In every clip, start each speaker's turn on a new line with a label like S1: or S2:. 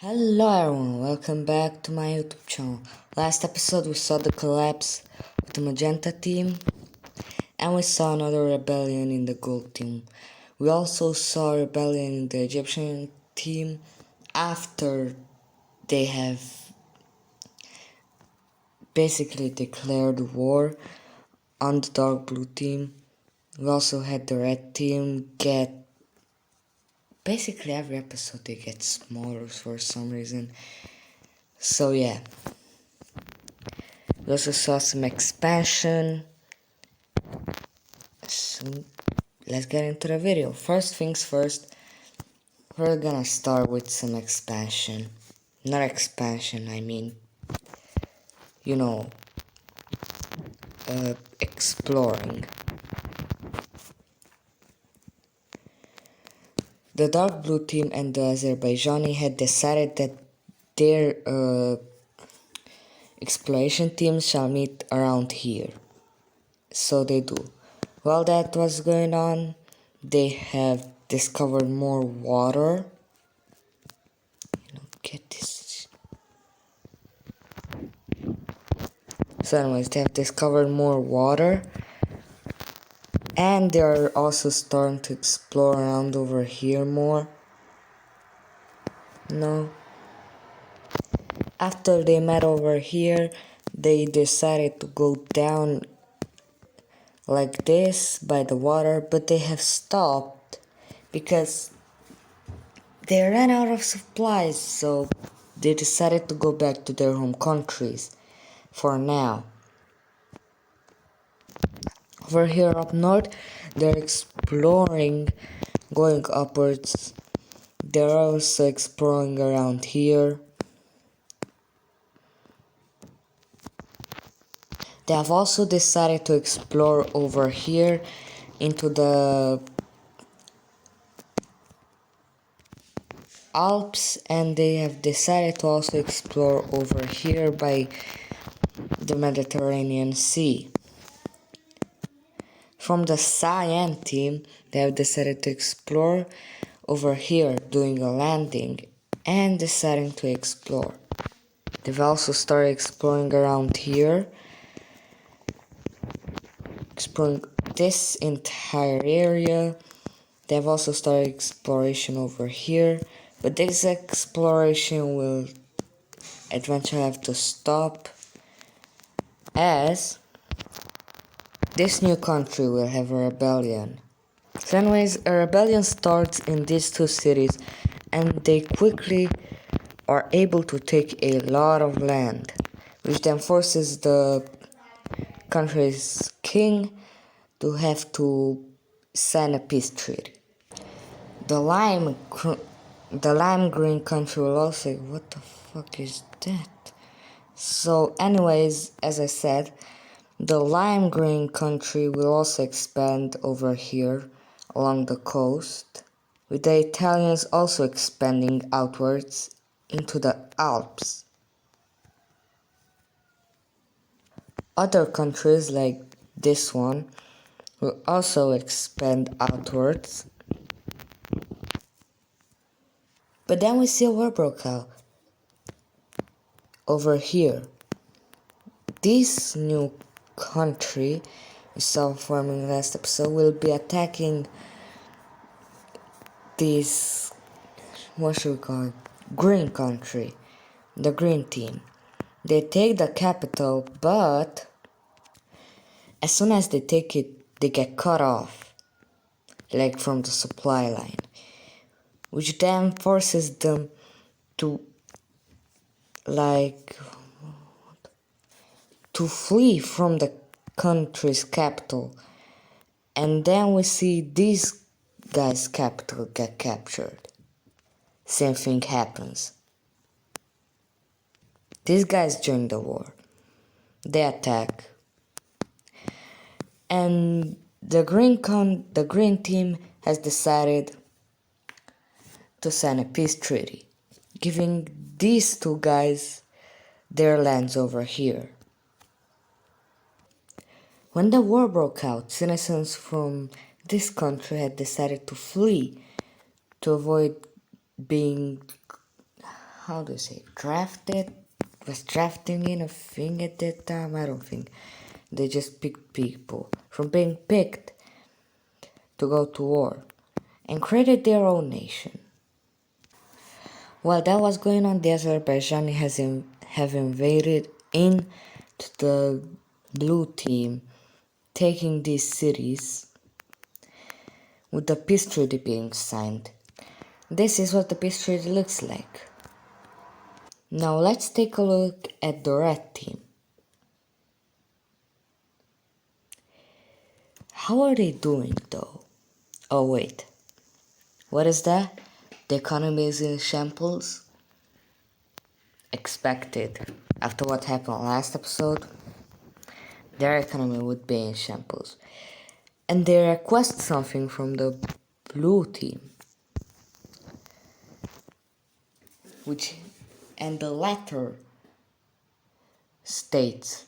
S1: Hello everyone, welcome back to my YouTube channel. Last episode we saw the collapse of the Magenta team and we saw another rebellion in the Gold team. We also saw a rebellion in the Egyptian team after they have basically declared war on the Dark Blue team. We also had the Red team get basically every episode they get smaller for some reason. So yeah. We also saw some expansion. So let's get into the video. First things first, we're gonna start with some expansion. Not expansion, I mean, you know, exploring. The Dark Blue team and the Azerbaijani had decided that their exploration teams shall meet around here. So they do. While that was going on, they have discovered more water. Get this. So anyways, they have discovered more water. And they're also starting to explore around over here more. No. After they met over here, they decided to go down like this by the water, but they have stopped because they ran out of supplies, so they decided to go back to their home countries for now. Over here up north, they're exploring, going upwards. They're also exploring around here. They have also decided to explore over here into the Alps, and they have decided to also explore over here by the Mediterranean Sea. From the Cyan team, they have decided to explore over here, doing a landing and deciding to explore. They've also started exploring around here, exploring this entire area. They've also started exploration over here, but this exploration will eventually have to stop as this new country will have a rebellion. So anyways, a rebellion starts in these two cities and they quickly are able to take a lot of land, which then forces the country's king to have to sign a peace treaty. The lime green country will also, what the fuck is that? So anyways, as I said, the lime green country will also expand over here along the coast, with the Italians also expanding outwards into the Alps. Other countries like this one will also expand outwards. But then we see a war broke out over here. This new country we saw forming last episode will be attacking this, what should we call it, green country, the green team. They take the capital, but as soon as they take it, they get cut off, like from the supply line, which then forces them to flee from the country's capital. And then we see these guys' capital get captured. Same thing happens. These guys join the war. They attack. And the green team has decided to sign a peace treaty, giving these two guys their lands over here. When the war broke out, citizens from this country had decided to flee to avoid being, how do you say, drafted? Was drafting in a thing at that time? I don't think. They just picked people from being picked to go to war and created their own nation. While that was going on, the Azerbaijani have invaded into the blue team, taking these cities with the peace treaty being signed. This is what the peace treaty looks like. Now let's take a look at the red team. How are they doing though? Oh wait, what is that? The economy is in shambles? Expected. After what happened last episode, their economy would be in shambles. And they request something from the blue team. And the letter states,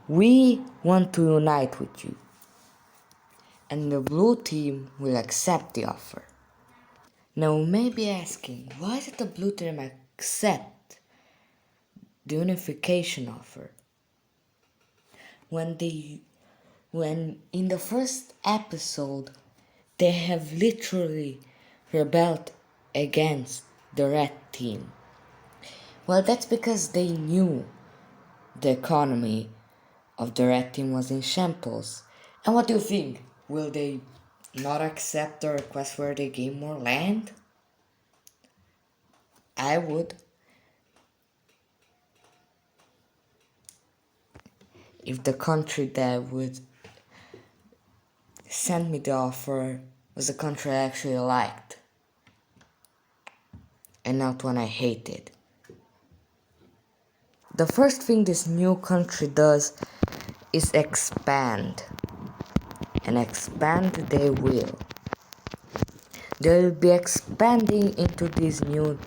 S1: we want to unite with you. And the blue team will accept the offer. Now you may be asking, why did the blue team accept the unification offer? When in the first episode they have literally rebelled against the red team. Well, that's because they knew the economy of the red team was in shambles. And what do you think? Will they not accept the request where they gain more land? I would. If the country that would send me the offer was a country I actually liked and not one I hated. The first thing this new country does is expand. And expand they will. They will be expanding into these newly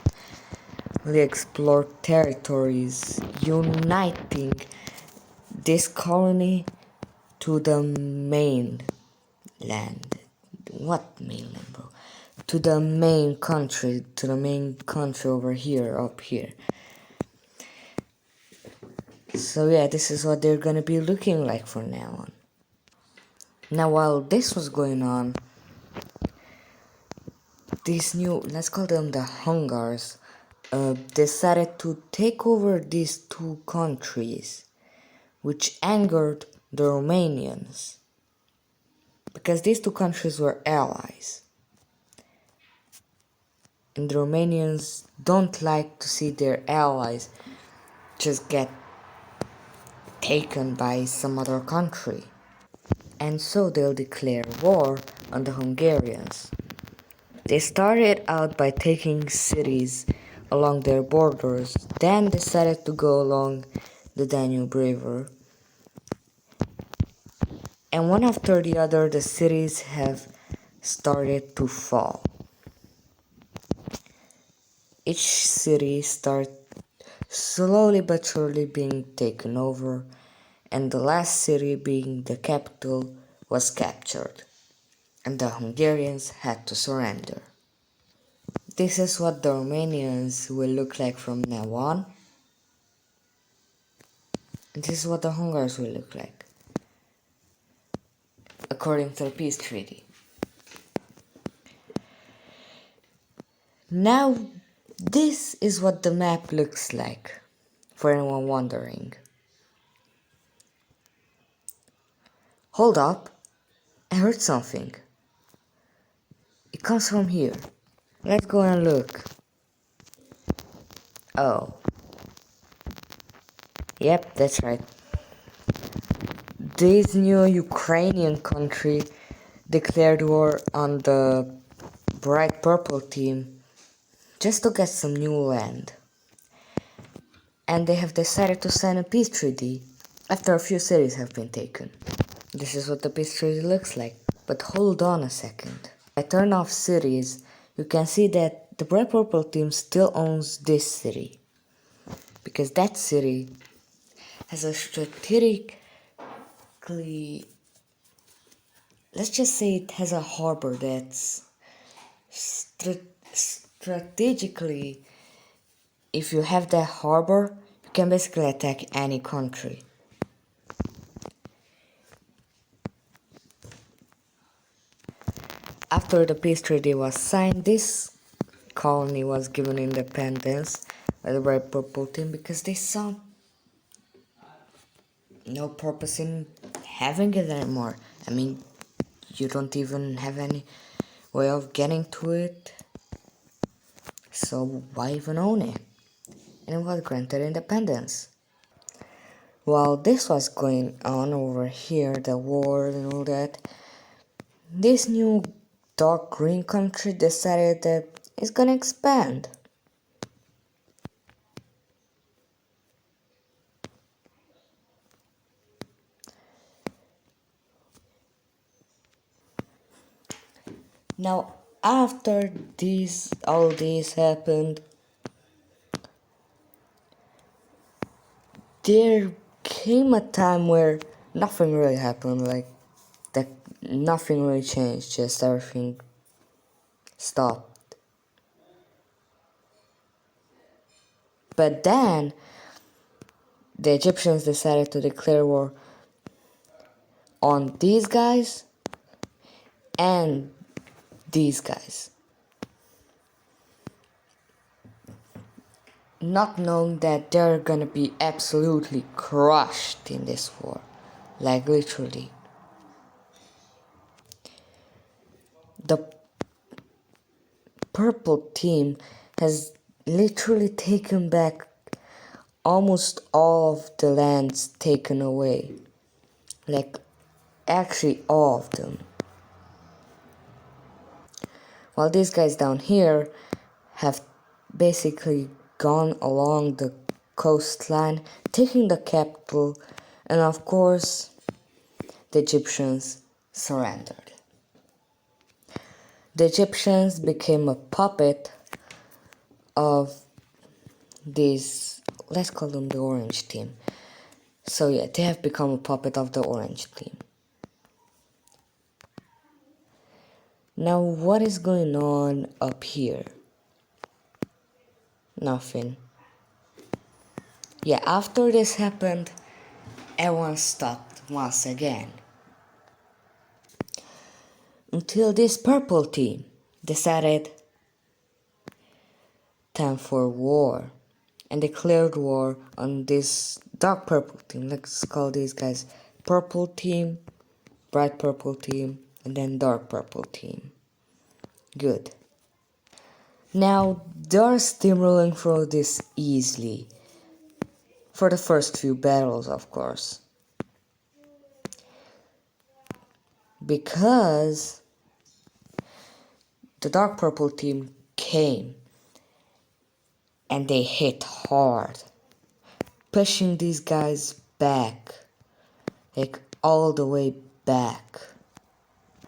S1: explored territories, uniting this colony to the mainland. What mainland, bro? To the main country over here, up here. So yeah, this is what they're gonna be looking like from now on. Now while this was going on, these new, let's call them the Hungars, decided to take over these two countries, which angered the Romanians, because these two countries were allies. And the Romanians don't like to see their allies just get taken by some other country. And so they'll declare war on the Hungarians. They started out by taking cities along their borders, then decided to go along the Danube River. And one after the other, the cities have started to fall. Each city started slowly but surely being taken over, and the last city, being the capital, was captured, and the Hungarians had to surrender. This is what the Romanians will look like from now on, and this is what the Hungars will look like, according to the peace treaty. Now, this is what the map looks like, for anyone wondering. Hold up, I heard something. It comes from here. Let's go and look. Oh. Yep, that's right. This new Ukrainian country declared war on the bright purple team just to get some new land. And they have decided to sign a peace treaty after a few cities have been taken. This is what the peace treaty looks like. But hold on a second. If I turn off cities, you can see that the bright purple team still owns this city. Because that city has a strategically, let's just say it has a harbor that's strategically, if you have that harbor, you can basically attack any country. After the peace treaty was signed, this colony was given independence by the Red Purple team because they saw no purpose in having it anymore. I mean, you don't even have any way of getting to it, so why even own it? And it was granted independence. While this was going on over here, the war and all that, this new dark green country decided that it's gonna expand. Now, after all this happened, there came a time where nothing really happened, like that nothing really changed, just everything stopped. But then the Egyptians decided to declare war on these guys and these guys, not knowing that they're gonna be absolutely crushed in this war, like literally. The purple team has literally taken back almost all of the lands taken away, like actually all of them, while these guys down here have basically gone along the coastline, taking the capital, and of course the Egyptians surrendered. The Egyptians became a puppet of this, let's call them the orange team. So yeah, they have become a puppet of the orange team. Now what is going on up here? Nothing. Yeah, after this happened, everyone stopped once again. Until this purple team decided time for war and declared war on this dark purple team. Let's call these guys purple team, bright purple team, and then dark purple team. Good. Now they're steamrolling through this easily. For the first few battles, of course. Because the dark purple team came and they hit hard, pushing these guys back, like all the way back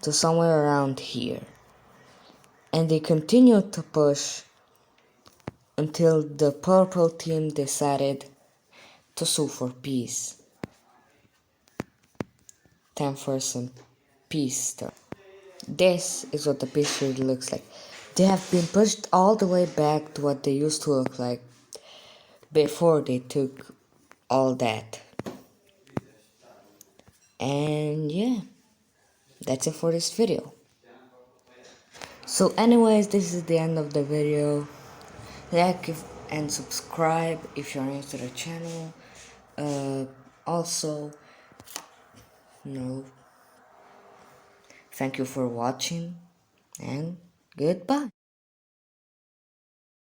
S1: to somewhere around here. And they continued to push until the purple team decided to sue for peace. Time for some peace. This is what the peace treaty looks like. They have been pushed all the way back to what they used to look like before they took all that. And yeah, that's it for this video. So anyways, this is the end of the video. Like and subscribe if you're new to the channel. Also, thank you for watching and goodbye.